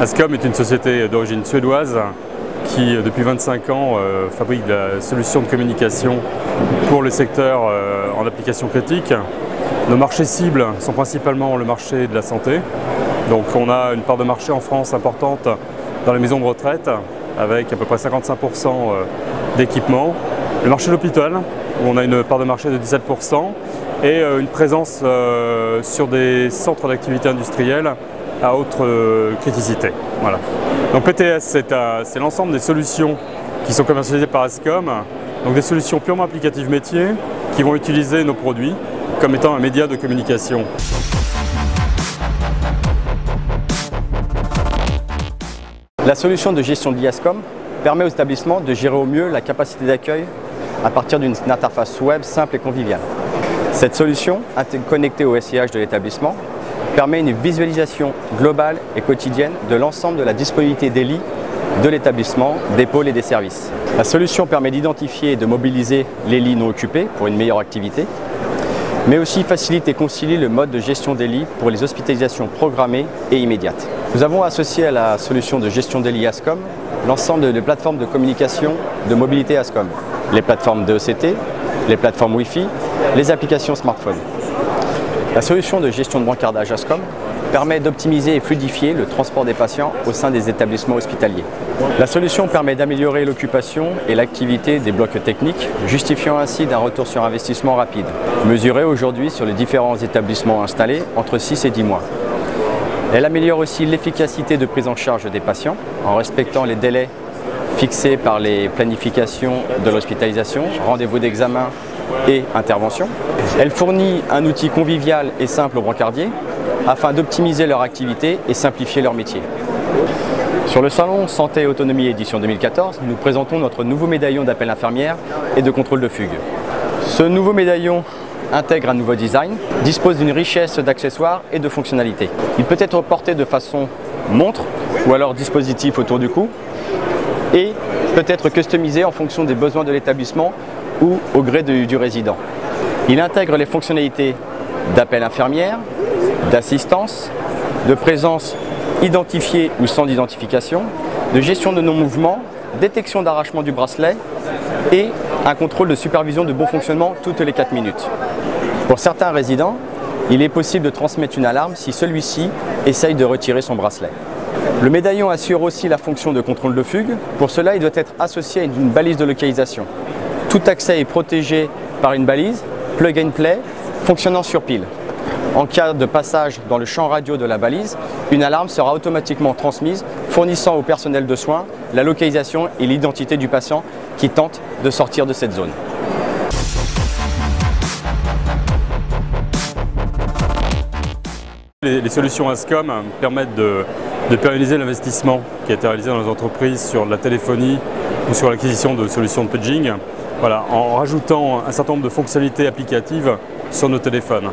Ascom est une société d'origine suédoise qui, depuis 25 ans, fabrique de la solution de communication pour le secteur en application critique. Nos marchés cibles sont principalement le marché de la santé. Donc on a une part de marché en France importante dans les maisons de retraite, avec à peu près 55% d'équipements. Le marché de l'hôpital, où on a une part de marché de 17%, et une présence sur des centres d'activité industrielle à haute criticité. Voilà. Donc PTS, c'est l'ensemble des solutions qui sont commercialisées par Ascom, donc des solutions purement applicatives métiers qui vont utiliser nos produits comme étant un média de communication. La solution de gestion de l'Ascom permet aux établissements de gérer au mieux la capacité d'accueil à partir d'une interface web simple et conviviale. Cette solution, connectée au SIH de l'établissement, permet une visualisation globale et quotidienne de l'ensemble de la disponibilité des lits de l'établissement, des pôles et des services. La solution permet d'identifier et de mobiliser les lits non occupés pour une meilleure activité, mais aussi facilite et concilie le mode de gestion des lits pour les hospitalisations programmées et immédiates. Nous avons associé à la solution de gestion des lits Ascom l'ensemble des plateformes de communication de mobilité Ascom, les plateformes d'ECT, les plateformes Wi-Fi, les applications smartphone. La solution de gestion de brancardage Ascom permet d'optimiser et fluidifier le transport des patients au sein des établissements hospitaliers. La solution permet d'améliorer l'occupation et l'activité des blocs techniques, justifiant ainsi d'un retour sur investissement rapide, mesuré aujourd'hui sur les différents établissements installés entre 6 et 10 mois. Elle améliore aussi l'efficacité de prise en charge des patients en respectant les délais fixés par les planifications de l'hospitalisation, rendez-vous d'examen et intervention. Elle fournit un outil convivial et simple aux brancardiers afin d'optimiser leur activité et simplifier leur métier. Sur le salon Santé et Autonomie édition 2014, nous présentons notre nouveau médaillon d'appel infirmière et de contrôle de fugue. Ce nouveau médaillon intègre un nouveau design, dispose d'une richesse d'accessoires et de fonctionnalités. Il peut être porté de façon montre ou alors dispositif autour du cou et peut être customisé en fonction des besoins de l'établissement ou au gré du résident. Il intègre les fonctionnalités d'appel infirmière, d'assistance, de présence identifiée ou sans identification, de gestion de non-mouvement, détection d'arrachement du bracelet et un contrôle de supervision de bon fonctionnement toutes les 4 minutes. Pour certains résidents, il est possible de transmettre une alarme si celui-ci essaye de retirer son bracelet. Le médaillon assure aussi la fonction de contrôle de fugue. Pour cela, il doit être associé à une balise de localisation. Tout accès est protégé par une balise plug and play fonctionnant sur pile. En cas de passage dans le champ radio de la balise, une alarme sera automatiquement transmise, fournissant au personnel de soins la localisation et l'identité du patient qui tente de sortir de cette zone. Les solutions Ascom permettent de pérenniser l'investissement qui a été réalisé dans les entreprises sur la téléphonie ou sur l'acquisition de solutions de paging, voilà, en rajoutant un certain nombre de fonctionnalités applicatives sur nos téléphones.